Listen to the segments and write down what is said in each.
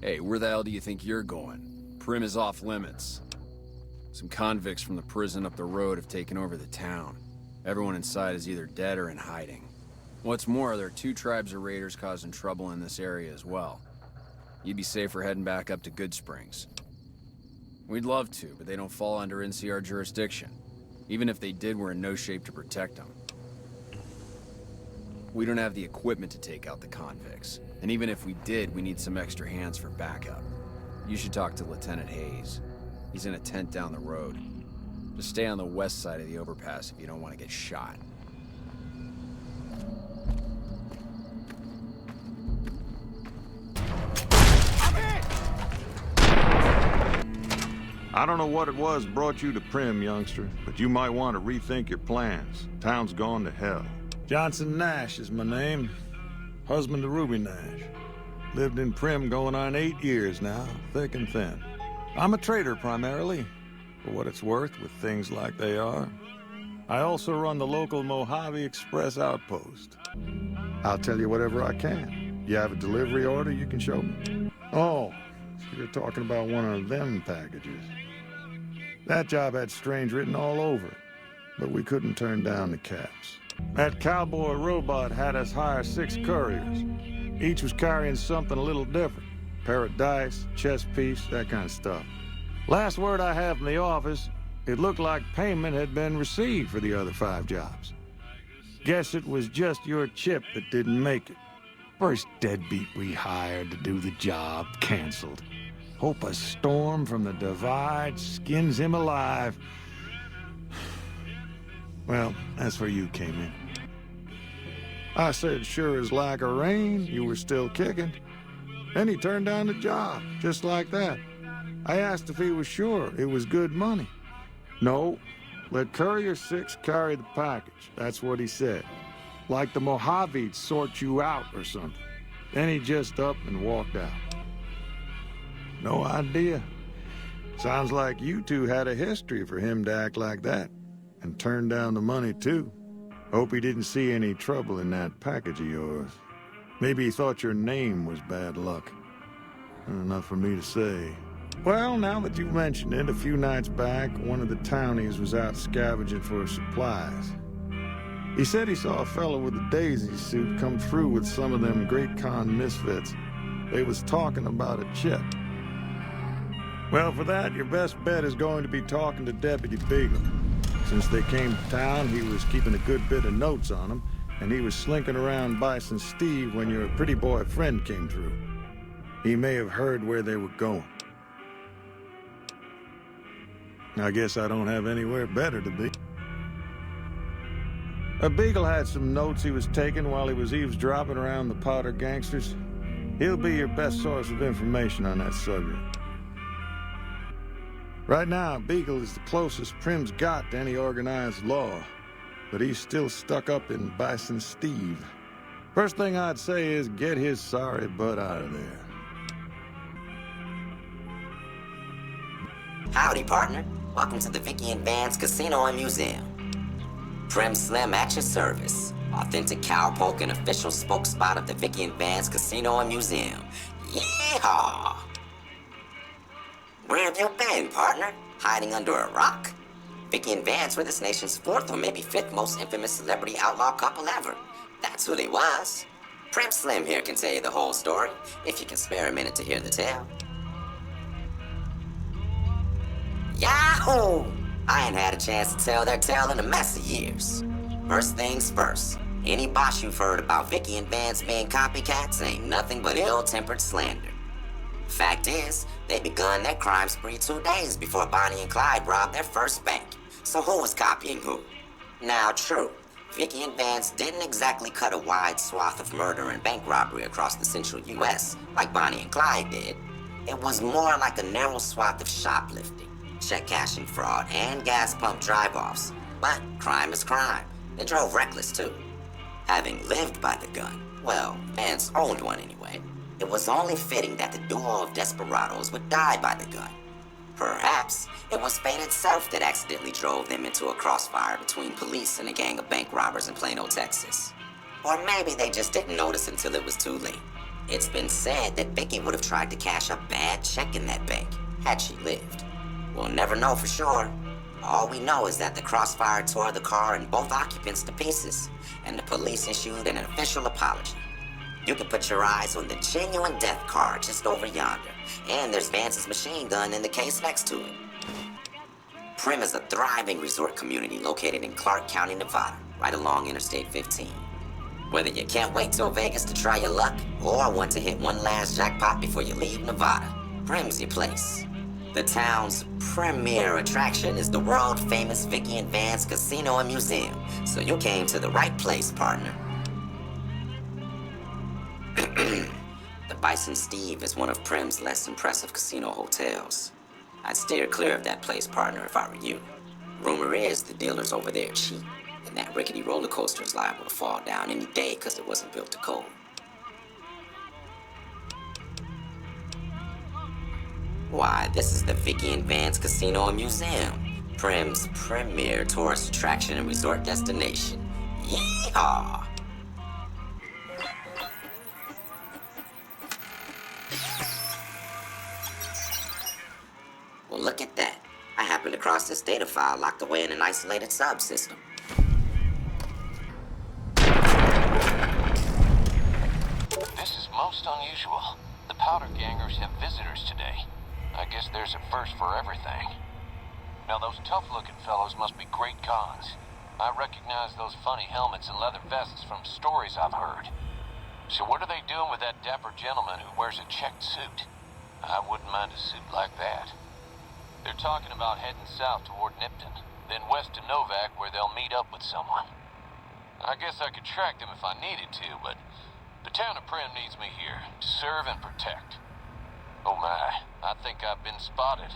Hey, where the hell do you think you're going? Primm is off limits. Some convicts from the prison up the road have taken over the town. Everyone inside is either dead or in hiding. What's more, there are 2 tribes of raiders causing trouble in this area as well. You'd be safer heading back up to Good Springs. We'd love to, but they don't fall under NCR jurisdiction. Even if they did, we're in no shape to protect them. We don't have the equipment to take out the convicts. And even if we did, we need some extra hands for backup. You should talk to Lieutenant Hayes. He's in a tent down the road. Just stay on the west side of the overpass if you don't want to get shot. I don't know what it was brought you to Primm, youngster, but you might want to rethink your plans. Town's gone to hell. Johnson Nash is my name. Husband to Ruby Nash. Lived in Primm going on 8 years now, thick and thin. I'm a trader primarily, for what it's worth with things like they are. I also run the local Mojave Express outpost. I'll tell you whatever I can. You have a delivery order you can show me? Oh, so you're talking about one of them packages. That job had strange written all over it, but we couldn't turn down the caps. That cowboy robot had us hire 6 couriers. Each was carrying something a little different. Pair of dice, chess piece, that kind of stuff. Last word I have from the office, it looked like payment had been received for the other 5 jobs. Guess it was just your chip that didn't make it. First deadbeat we hired to do the job canceled. Hope a storm from the divide skins him alive. Well, that's where you came in. I said, sure as like a rain, you were still kicking. Then he turned down the job, just like that. I asked if he was sure it was good money. No, let Courier 6 carry the package. That's what he said. Like the Mojave'd sort you out or something. Then he just up and walked out. No idea. Sounds like you 2 had a history for him to act like that. And turn down the money, too. Hope he didn't see any trouble in that package of yours. Maybe he thought your name was bad luck. Enough for me to say. Well, now that you've mentioned it, a few nights back, one of the townies was out scavenging for supplies. He said he saw a fellow with a daisy suit come through with some of them Great Con misfits. They was talking about a chip. Well, for that, your best bet is going to be talking to Deputy Beagle. Since they came to town, he was keeping a good bit of notes on them, and he was slinking around Bison Steve when your pretty boy friend came through. He may have heard where they were going. I guess I don't have anywhere better to be. Beagle had some notes he was taking while he was eavesdropping around the Powder gangsters. He'll be your best source of information on that subject. Right now, Beagle is the closest Primm's got to any organized law, but he's still stuck up in Bison Steve. First thing I'd say is get his sorry butt out of there. Howdy, partner. Welcome to the Vicky and Vance Casino and Museum. Primm Slim at your service. Authentic cowpoke and official spokespot of the Vicky and Vance Casino and Museum. Yeehaw! Where have you been, partner? Hiding under a rock? Vicky and Vance were this nation's 4th or maybe 5th most infamous celebrity outlaw couple ever. That's who they was. Primm Slim here can tell you the whole story, if you can spare a minute to hear the tale. Yahoo! I ain't had a chance to tell their tale in a mess of years. First things first, any bosh you've heard about Vicky and Vance being copycats ain't nothing but ill-tempered slander. Fact is, they begun their crime spree 2 days before Bonnie and Clyde robbed their first bank. So who was copying who? Now, true, Vicky and Vance didn't exactly cut a wide swath of murder and bank robbery across the central U.S. like Bonnie and Clyde did. It was more like a narrow swath of shoplifting, check cashing fraud, and gas pump drive-offs. But crime is crime. They drove reckless, too. Having lived by the gun, well, Vance owned one anyway, it was only fitting that the duo of desperados would die by the gun. Perhaps it was fate itself that accidentally drove them into a crossfire between police and a gang of bank robbers in Plano, Texas. Or maybe they just didn't notice until it was too late. It's been said that Vicky would have tried to cash a bad check in that bank had she lived. We'll never know for sure. All we know is that the crossfire tore the car and both occupants to pieces, and the police issued an official apology. You can put your eyes on the genuine death car just over yonder, and there's Vance's machine gun in the case next to it. Primm is a thriving resort community located in Clark County, Nevada, right along Interstate 15. Whether you can't wait till Vegas to try your luck, or want to hit one last jackpot before you leave Nevada, Primm's your place. The town's premier attraction is the world-famous Vicky and Vance Casino and Museum, so you came to the right place, partner. The Bison Steve is one of Primm's less impressive casino hotels. I'd steer clear of that place, partner, if I were you. Rumor is the dealers over there cheap, and that rickety roller coaster is liable to fall down any day because it wasn't built to code. Why, this is the Vicky and Vance Casino and Museum, Primm's premier tourist attraction and resort destination. Yeehaw! Well, look at that. I happened across this data file locked away in an isolated subsystem. This is most unusual. The Powder Gangers have visitors today. I guess there's a first for everything. Now, those tough-looking fellows must be great cons. I recognize those funny helmets and leather vests from stories I've heard. So what are they doing with that dapper gentleman who wears a checked suit? I wouldn't mind a suit like that. They're talking about heading south toward Nipton, then west to Novak where they'll meet up with someone. I guess I could track them if I needed to, but the town of Primm needs me here to serve and protect. Oh my, I think I've been spotted.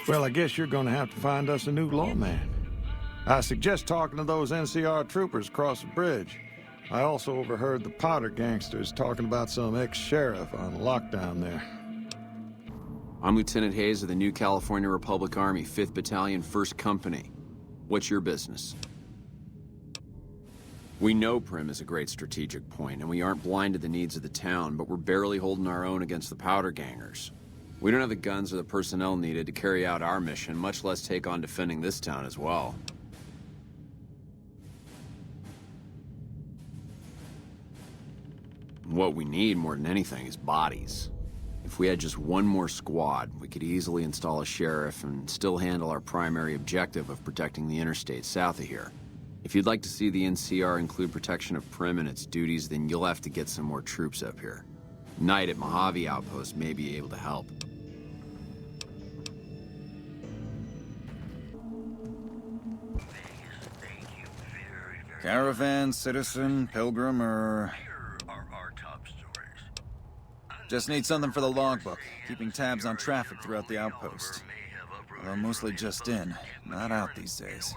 Well, I guess you're gonna have to find us a new lawman. I suggest talking to those NCR troopers across the bridge. I also overheard the Powder gangsters talking about some ex-sheriff on lockdown there. I'm Lieutenant Hayes of the New California Republic Army, 5th Battalion, 1st Company. What's your business? We know Primm is a great strategic point, and we aren't blind to the needs of the town, but we're barely holding our own against the Powder Gangers. We don't have the guns or the personnel needed to carry out our mission, much less take on defending this town as well. What we need more than anything is bodies. If we had just one more squad, we could easily install a sheriff and still handle our primary objective of protecting the interstate south of here. If you'd like to see the NCR include protection of Primm and its duties, then you'll have to get some more troops up here. Knight at Mojave Outpost may be able to help. Caravan, citizen, pilgrim, or... Just need something for the logbook, keeping tabs on traffic throughout the outpost. Although mostly just in, not out these days.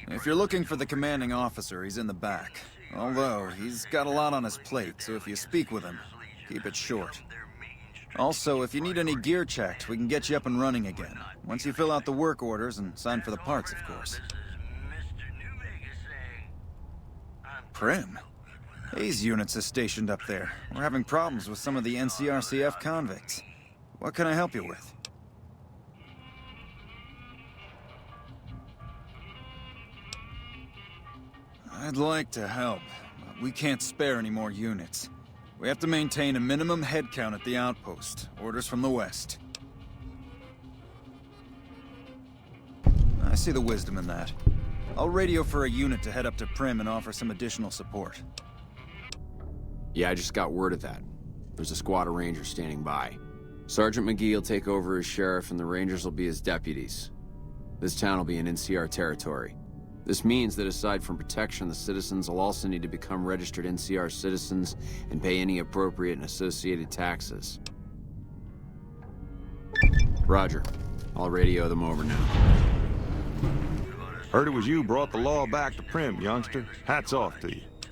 If you're looking for the commanding officer, he's in the back. Although, he's got a lot on his plate, so if you speak with him, keep it short. Also, if you need any gear checked, we can get you up and running again. Once you fill out the work orders and sign for the parts, of course. Primm? Hayes units is stationed up there. We're having problems with some of the NCRCF convicts. What can I help you with? I'd like to help, but we can't spare any more units. We have to maintain a minimum headcount at the outpost. Orders from the west. I see the wisdom in that. I'll radio for a unit to head up to Primm and offer some additional support. Yeah, I just got word of that. There's a squad of Rangers standing by. Sergeant McGee will take over as sheriff and the Rangers will be his deputies. This town will be in NCR territory. This means that aside from protection, the citizens will also need to become registered NCR citizens and pay any appropriate and associated taxes. Roger. I'll radio them over now. Heard it was you brought the law back to Primm, youngster. Hats off to you.